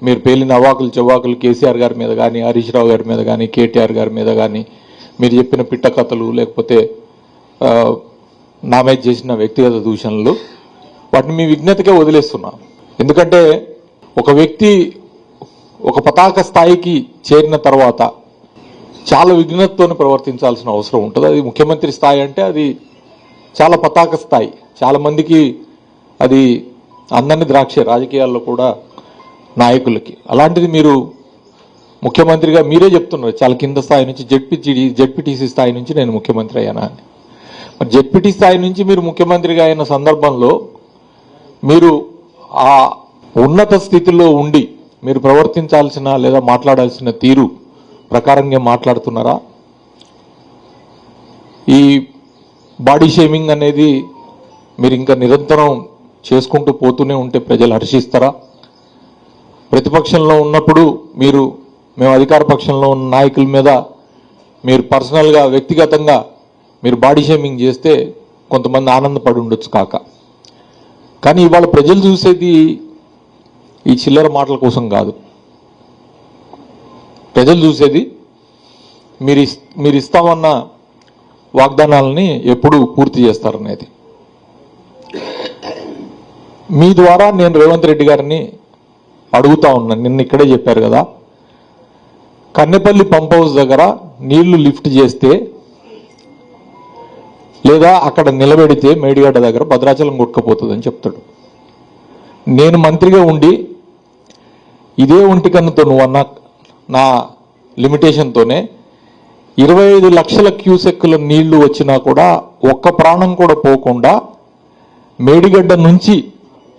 మీరు పేలిన అవాకులు చెవ్వాకులు కేసీఆర్ గారి మీద కానీ, హరీష్ రావు గారి మీద కానీ, కేటీఆర్ గారి మీద కానీ, మీరు చెప్పిన పిట్ట కథలు, లేకపోతే నా మీద చేసిన వ్యక్తిగత దూషణలు, వాటిని మీ విజ్ఞతకే వదిలేస్తున్నా. ఎందుకంటే ఒక వ్యక్తి ఒక పతాక స్థాయికి చేరిన తర్వాత చాలా విఘ్నతతో ప్రవర్తించాల్సిన అవసరం ఉంటుంది. అది ముఖ్యమంత్రి స్థాయి అంటే అది చాలా పతాక స్థాయి, చాలా మందికి అది అందని ద్రాక్ష రాజకీయాల్లో కూడా నాయకులకి. అలాంటిది మీరు ముఖ్యమంత్రిగా మీరే చెప్తున్నారు చాలా కింద స్థాయి నుంచి జెడ్పీటీసీ స్థాయి నుంచి నేను ముఖ్యమంత్రి అయ్యానా అని. మరి జెడ్పీటీ స్థాయి నుంచి మీరు ముఖ్యమంత్రిగా అయిన సందర్భంలో మీరు ఆ ఉన్నత స్థితిలో ఉండి మీరు ప్రవర్తించాల్సిన లేదా మాట్లాడాల్సిన తీరు ప్రకారంగా మాట్లాడుతున్నారా? ఈ బాడీ షేమింగ్ అనేది మీరు ఇంకా నిరంతరం చేసుకుంటూ పోతూనే ఉంటే ప్రజలు హర్షిస్తారా? ప్రతిపక్షంలో ఉన్నప్పుడు మేము అధికార పక్షంలో ఉన్న నాయకుల మీద మీరు పర్సనల్గా వ్యక్తిగతంగా మీరు బాడీ షేమింగ్ చేస్తే కొంతమంది ఆనందపడి ఉండొచ్చు కాక, కానీ ఇవాళ ప్రజలు చూసేది ఈ చిల్లర మాటల కోసం కాదు. ప్రజలు చూసేది మీరు ఇస్తామన్న వాగ్దానాలని ఎప్పుడు పూర్తి చేస్తారనేది. మీ ద్వారా నేను రేవంత్ రెడ్డి గారిని అడుగుతా ఉన్నాను. నిన్న ఇక్కడే చెప్పారు కదా, కన్నెపల్లి పంప్ హౌస్ దగ్గర నీళ్లు లిఫ్ట్ చేస్తే లేదా అక్కడ నిలబెడితే మేడిగడ్డ దగ్గర భద్రాచలం కొట్టుకుపోతుందని చెప్తాడు. నేను మంత్రిగా ఉండి ఇదే ఒంటికన్నుతో నువ్వు అన్న నా లిమిటేషన్తోనే 25 లక్షల క్యూసెక్కుల నీళ్లు వచ్చినా కూడా ఒక్క ప్రాణం కూడా పోకుండా మేడిగడ్డ నుంచి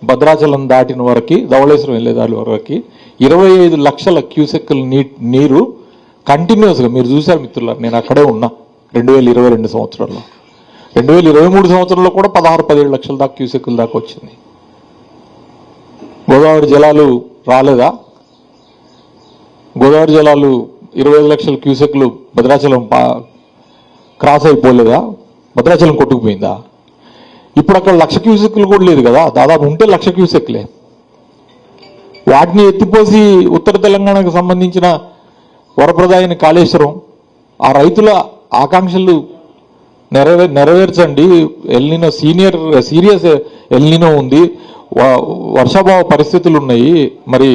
భద్రాచలం దాటిన వరకు, ధవళేశ్వరం వెళ్ళేదాని వరకు 25 లక్షల క్యూసెక్కుల నీరు కంటిన్యూస్గా మీరు చూశారు మిత్రులారు. నేను అక్కడే ఉన్నా 2022 సంవత్సరంలో. 2023 సంవత్సరంలో కూడా 16-17 లక్షల దాకా క్యూసెక్కుల దాకా వచ్చింది. గోదావరి జలాలు రాలేదా? గోదావరి జలాలు 25 లక్షల క్యూసెక్లు భద్రాచలం క్రాస్ అయిపోలేదా? భద్రాచలం కొట్టుకుపోయిందా? ఇప్పుడు అక్కడ 1,00,000 క్యూసెక్లు కూడా లేదు కదా, దాదాపు ఉంటే 1,00,000 క్యూసెక్లే. వాటిని ఎత్తిపోసి ఉత్తర తెలంగాణకు సంబంధించిన వరప్రదాయని కాళేశ్వరం, ఆ రైతుల ఆకాంక్షలు నెరవేర్చండి. ఎల్నినో సీరియస్ ఎల్నినో ఉంది, వర్షాభావ పరిస్థితులు ఉన్నాయి. మరి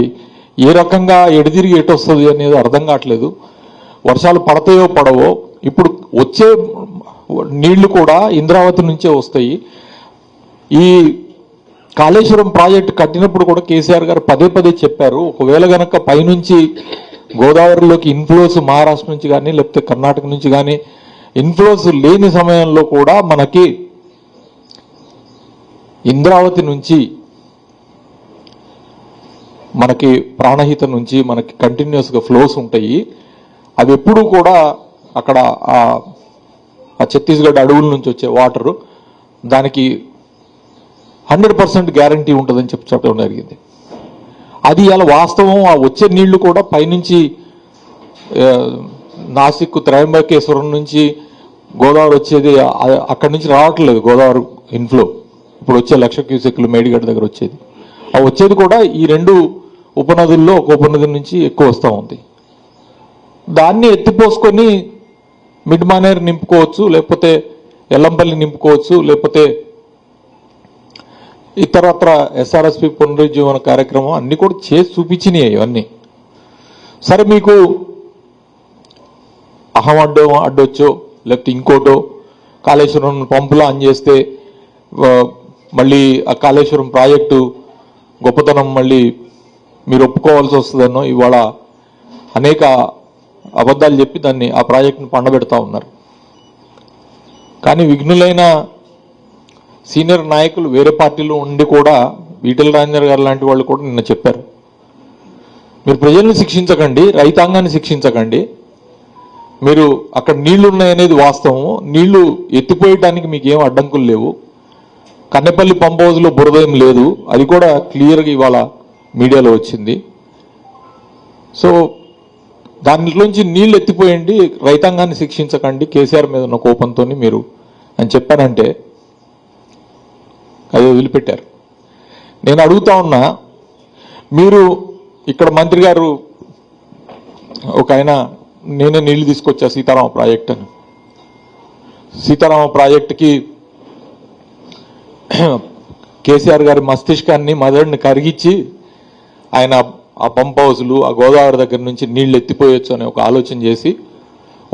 ఏ రకంగా ఎడిదిరిగి ఎటొస్తుంది అనేది అర్థం కావట్లేదు. వర్షాలు పడతాయో పడవో. ఇప్పుడు వచ్చే నీళ్లు కూడా ఇంద్రావతి నుంచే వస్తాయి. ఈ కాళేశ్వరం ప్రాజెక్టు కట్టినప్పుడు కూడా కేసీఆర్ గారు పదే చెప్పారు, ఒకవేళ గనక పైనుంచి గోదావరిలోకి ఇన్ఫ్లోస్ మహారాష్ట్ర నుంచి కానీ లేకపోతే కర్ణాటక నుంచి కానీ ఇన్ఫ్లోస్ లేని సమయంలో కూడా మనకి ఇంద్రావతి నుంచి మనకి ప్రాణహిత నుంచి మనకి కంటిన్యూస్గా ఫ్లోస్ ఉంటాయి. అవి ఎప్పుడూ కూడా అక్కడ ఆ ఛత్తీస్గఢ్ అడవుల నుంచి వచ్చే వాటరు దానికి 100% గ్యారంటీ ఉంటుందని చెప్పడం జరిగింది. అది ఇలా వాస్తవం. ఆ వచ్చే నీళ్లు కూడా పైనుంచి నాసిక్ త్రయంబకేశ్వరం నుంచి గోదావరి వచ్చేది అక్కడి నుంచి రావట్లేదు. గోదావరి ఇన్ఫ్లో ఇప్పుడు వచ్చే 1,00,000 క్యూసెక్లు మేడిగడ్డ దగ్గర వచ్చేది. ఆ వచ్చేది కూడా ఈ 2 ఉపనదుల్లో ఒక ఉపనది నుంచి ఎక్కువ వస్తూ ఉంది. దాన్ని ఎత్తిపోసుకొని మిడ్ మానేర్ నింపుకోవచ్చు, లేకపోతే ఎల్లంపల్లి నింపుకోవచ్చు, లేకపోతే ఇతరత్ర ఎస్ఆర్ఎస్పి పునరుజ్జీవన కార్యక్రమం అన్ని కూడా చేసి చూపించినాయి. ఇవన్నీ సరే, మీకు అహం అడ్డొచ్చో లేకపోతే ఇంకోటో కాళేశ్వరం పంపులా అని చేస్తే మళ్ళీ ఆ కాళేశ్వరం ప్రాజెక్టు గొప్పతనం మళ్ళీ మీరు ఒప్పుకోవాల్సి వస్తుందన్నో ఇవాళ అనేక అబద్ధాలు చెప్పి దాన్ని ఆ ప్రాజెక్టును పండబెడతా ఉన్నారు. కానీ విఘ్నులైన సీనియర్ నాయకులు వేరే పార్టీలో ఉండి కూడా ఈటెల రాజేందర్ గారు లాంటి వాళ్ళు కూడా నిన్న చెప్పారు, మీరు ప్రజల్ని శిక్షించకండి, రైతాంగాన్ని శిక్షించకండి. మీరు అక్కడ నీళ్లు ఉన్నాయనేది వాస్తవం. నీళ్లు ఎత్తిపోయటానికి మీకు ఏం అడ్డంకులు లేవు. కన్నెపల్లి పంప్ హౌస్లో బురద ఏం లేదు, అది కూడా క్లియర్గా ఇవాళ మీడియాలో వచ్చింది. సో దానిలోంచి నీళ్ళు ఎత్తిపోయండి, రైతాంగాన్ని శిక్షించకండి కేసీఆర్ మీద ఉన్న కోపంతో మీరు అని చెప్పానంటే అది వదిలిపెట్టారు. నేను అడుగుతా ఉన్నా, మీరు ఇక్కడ మంత్రి గారు ఒక ఆయన నేనే నీళ్లు తీసుకొచ్చా సీతారామ ప్రాజెక్ట్ అని. సీతారామ ప్రాజెక్టుకి కేసీఆర్ గారి మస్తిష్కాన్ని మెదడుని కరిగించి ఆయన ఆ పంప్ హౌస్లు ఆ గోదావరి దగ్గర నుంచి నీళ్లు ఎత్తిపోయొచ్చు అనే ఒక ఆలోచన చేసి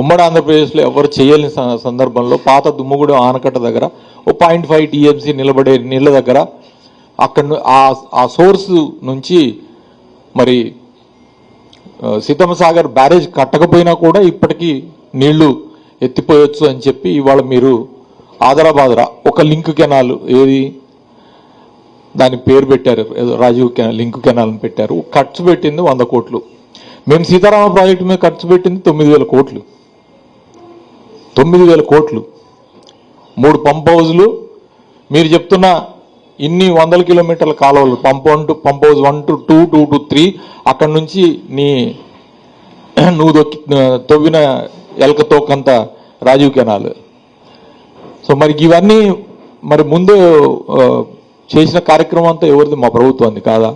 ఉమ్మడి ఆంధ్రప్రదేశ్లో ఎవరు చేయలేని సందర్భంలో పాత దుమ్ముగూడెం ఆనకట్ట దగ్గర ఓ 0.5 టీఎంసీ నిలబడే నీళ్ళ దగ్గర అక్కడ ఆ సోర్స్ నుంచి మరి సీతమ్మ సాగర్ బ్యారేజ్ కట్టకపోయినా కూడా ఇప్పటికీ నీళ్లు ఎత్తిపోయొచ్చు అని చెప్పి ఇవాళ మీరు ఆదరాబాదరా ఒక లింక్ కెనాల్ ఏది దాని పేరు పెట్టారు, ఏదో రాజీవ్ కెనాల్ లింక్ కెనాల్ అని పెట్టారు. ఖర్చు పెట్టింది 100 కోట్లు. మేము సీతారామ ప్రాజెక్టు మీద ఖర్చు పెట్టింది 9,000 కోట్లు. 9,000 కోట్లు, 3 పంప్ హౌజులు. మీరు చెప్తున్న ఇన్ని 100 కిలోమీటర్ల కాలువలు పంప్ హౌజ్ 1 to 2, 2 to 3 అక్కడి నుంచి నువ్వు తవ్విన ఎలక తోకంత రాజీవ్ కెనాల్. సో మరి ఇవన్నీ మరి ముందు చేసిన కార్యక్రమం అంతా ఎవరిది? మా ప్రభుత్వాన్ని కాదా?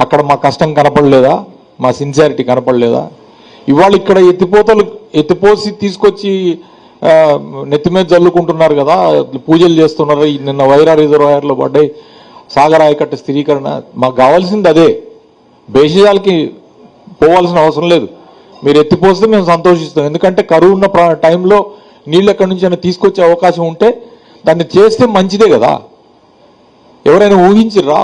అక్కడ మా కష్టం కనపడలేదా? మా సిన్సియారిటీ కనపడలేదా? ఇవాళ ఇక్కడ ఎత్తిపోసి తీసుకొచ్చి నెత్తి మీద జల్లుకుంటున్నారు కదా, పూజలు చేస్తున్నారు. నిన్న వైరా రిజర్వాయర్లో పడ్డాయి, సాగర్ ఆయకట్ట స్థిరీకరణ. మాకు కావాల్సింది అదే. భేషజాలకి పోవాల్సిన అవసరం లేదు. మీరు ఎత్తిపోస్తే మేము సంతోషిస్తాం. ఎందుకంటే కరువు ఉన్న టైంలో నీళ్ళు ఎక్కడి నుంచి అయినా తీసుకొచ్చే అవకాశం ఉంటే దాన్ని చేస్తే మంచిదే కదా. ఎవరైనా ఊహించిర్రా?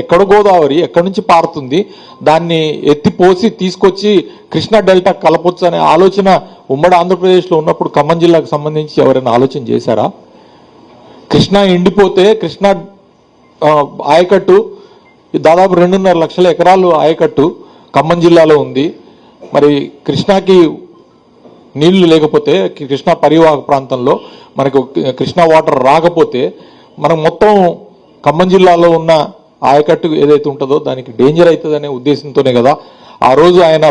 ఎక్కడ గోదావరి ఎక్కడి నుంచి పారుతుంది, దాన్ని ఎత్తిపోసి తీసుకొచ్చి కృష్ణా డెల్టా కలపొచ్చు అనే ఆలోచన ఉమ్మడి ఆంధ్రప్రదేశ్లో ఉన్నప్పుడు ఖమ్మం జిల్లాకు సంబంధించి ఎవరైనా ఆలోచన చేశారా? కృష్ణా ఎండిపోతే కృష్ణా ఆయకట్టు దాదాపు 2.5 లక్షల ఎకరాలు ఆయకట్టు ఖమ్మం జిల్లాలో ఉంది. మరి కృష్ణాకి నీళ్లు లేకపోతే, కృష్ణా పరివాహక ప్రాంతంలో మనకు కృష్ణా వాటర్ రాకపోతే మనం మొత్తం ఖమ్మం జిల్లాలో ఉన్న ఆయకట్టు ఏదైతే ఉంటుందో దానికి డేంజర్ అవుతుందనే ఉద్దేశంతోనే కదా ఆ రోజు ఆయన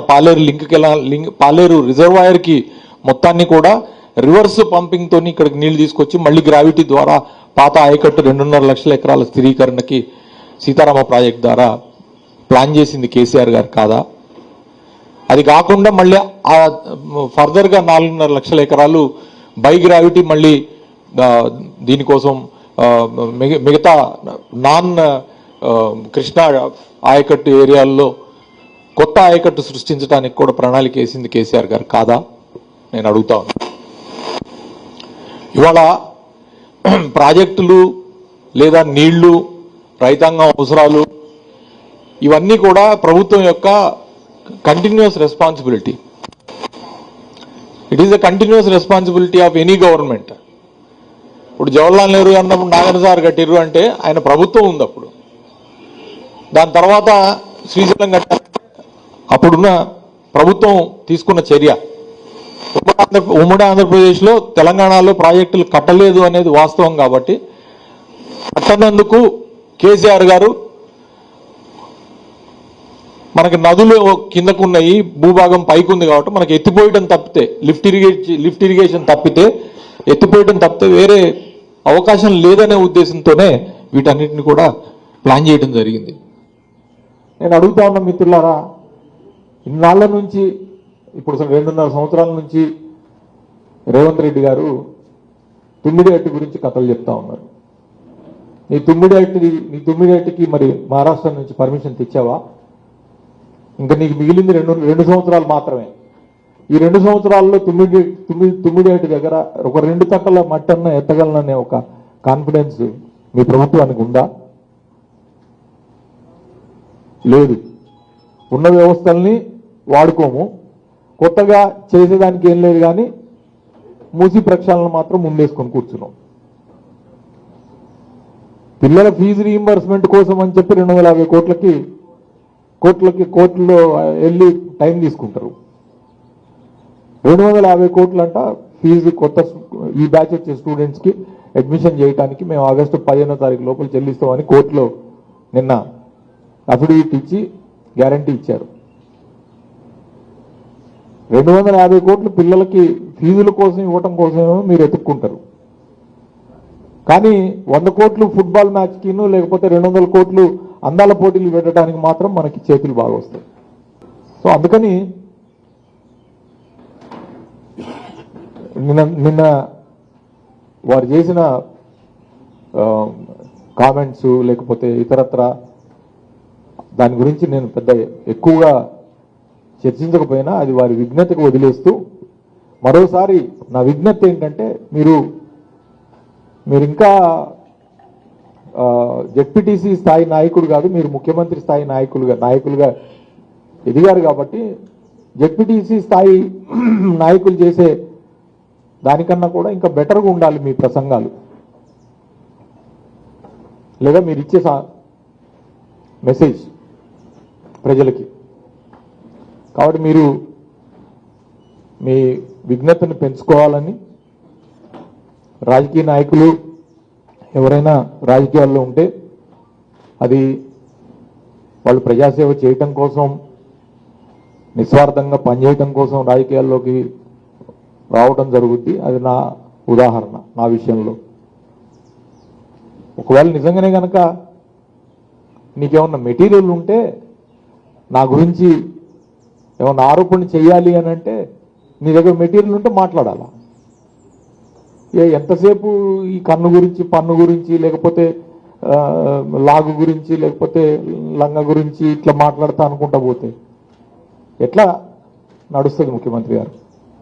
పాలేరు రిజర్వాయర్కి మొత్తాన్ని కూడా రివర్స్ పంపింగ్తో ఇక్కడికి నీళ్లు తీసుకొచ్చి మళ్ళీ గ్రావిటీ ద్వారా పాత ఆయకట్టు 2.5 లక్షల ఎకరాల స్థిరీకరణకి సీతారామ ప్రాజెక్ట్ ద్వారా ప్లాన్ చేసింది కేసీఆర్ గారు కాదా? అది కాకుండా మళ్ళీ ఫర్దర్గా 4.5 లక్షల ఎకరాలు బై గ్రావిటీ మళ్ళీ దీనికోసం మిగతా నాన్ కృష్ణా ఆయకట్టు ఏరియాల్లో కొత్త ఆయకట్టు సృష్టించడానికి కూడా ప్రణాళిక వేసింది కేసీఆర్ గారు కాదా? నేను అడుగుతా ఉన్నా. ఇవాళ ప్రాజెక్టులు లేదా నీళ్లు, రైతాంగం అవసరాలు ఇవన్నీ కూడా ప్రభుత్వం యొక్క continuous responsibility. It is the continuous responsibility of any government. ఇప్పుడు జవహర్లాల్ నెహ్రూ అన్నప్పుడు నాగర్ సార్ కట్టిర్రు అంటే ఆయన ప్రభుత్వం ఉంది అప్పుడు. దాని తర్వాత శ్రీశైలం కట్టారు, అప్పుడున్న ప్రభుత్వం తీసుకున్న చర్య. ఉమ్మడి ఆంధ్రప్రదేశ్లో తెలంగాణలో ప్రాజెక్టులు కట్టలేదు అనేది వాస్తవం. కాబట్టి కట్టనందుకు కేసీఆర్ గారు మనకి నదులు కిందకున్నాయి, భూభాగం పైకి ఉంది కాబట్టి మనకి ఎత్తిపోయడం తప్పితే లిఫ్ట్ ఇరిగేషన్ తప్పితే ఎత్తిపోయడం తప్పితే వేరే అవకాశం లేదనే ఉద్దేశంతోనే వీటన్నిటిని కూడా ప్లాన్ చేయడం జరిగింది. నేను అడుగుతా ఉన్న మిత్రులారా, ఇన్నాళ్ళ నుంచి ఇప్పుడు 2.5 సంవత్సరాల నుంచి రేవంత్ రెడ్డి గారు తుమ్మిడిహట్టి గురించి కథలు చెప్తా ఉన్నారు. నీ తుమ్మిడిహట్టికి మరి మహారాష్ట్ర నుంచి పర్మిషన్ తెచ్చావా? ఇంకా నీకు మిగిలింది 2 సంవత్సరాలు మాత్రమే. ఈ 2 సంవత్సరాల్లో తుమ్మిడిహట్టి దగ్గర ఒక 2 తట్టల మట్టన్న ఎత్తగలననే ఒక కాన్ఫిడెన్స్ మీ ప్రభుత్వానికి ఉందా? లేదు. ఉన్న వ్యవస్థల్ని వాడుకోము, కొత్తగా చేసేదానికి ఏం లేదు. కానీ మూసి ప్రక్షాళన మాత్రం ముందేసుకొని కూర్చున్నాం. పిల్లల ఫీజు రీయింబర్స్మెంట్ కోసం అని చెప్పి 250 కోట్లలో వెళ్ళి టైం తీసుకుంటారు. 250 కోట్లంట ఫీజు కొత్త ఈ బ్యాచ్ వచ్చే స్టూడెంట్స్కి అడ్మిషన్ చేయడానికి మేము ఆగస్టు 15వ తారీఖు లోపల చెల్లిస్తామని కోర్టులో నిన్న అఫిడవిట్ ఇచ్చి గ్యారంటీ ఇచ్చారు. 250 కోట్లు పిల్లలకి ఫీజుల కోసం ఇవ్వటం కోసమేమో మీరు ఎత్తుక్కుంటారు. కానీ 100 కోట్లు ఫుట్బాల్ మ్యాచ్కిను, లేకపోతే 200 కోట్లు అందాల పోటీలు పెట్టడానికి మాత్రం మనకి చేతులు బాగా వస్తాయి. సో అందుకని నిన్న వారు చేసిన కామెంట్స్ లేకపోతే ఇతరత్ర దాని గురించి నేను పెద్ద ఎక్కువగా చర్చించకపోయినా అది వారి విజ్ఞతకు వదిలేస్తూ మరోసారి నా విజ్ఞప్తి ఏంటంటే మీరు ఇంకా జెడ్పీటీసీ స్థాయి నాయకుడు కాదు, మీరు ముఖ్యమంత్రి స్థాయి నాయకులుగా ఎదిగారు కాబట్టి జెడ్పీటీసీ స్థాయి నాయకులు చేసే దానికన్నా కూడా ఇంకా బెటర్గా ఉండాలి మీ ప్రసంగాలు, లేదా మీరు ఇచ్చే మెసేజ్ ప్రజలకి. కాబట్టి మీరు మీ విజ్ఞతను పెంచుకోవాలని, రాజకీయ నాయకులు ఎవరైనా రాజకీయాల్లో ఉంటే అది వాళ్ళు ప్రజాసేవ చేయటం కోసం, నిస్వార్థంగా పనిచేయటం కోసం రాజకీయాల్లోకి రావటం జరుగుద్ది. అది నా ఉదాహరణ. నా విషయంలో ఒకవేళ నిజంగానే కనుక నీకేమన్నా మెటీరియల్ ఉంటే నా గురించి ఏమన్నా ఆరోపణ చేయాలి అని అంటే నీ దగ్గర మెటీరియల్ ఉంటే మాట్లాడాలా. ఎంతసేపు ఈ కన్ను గురించి, పన్ను గురించి, లేకపోతే లాగు గురించి, లేకపోతే లంగ గురించి ఇట్లా మాట్లాడతా అనుకుంటా పోతే ఎట్లా నడుస్తుంది ముఖ్యమంత్రి గారు?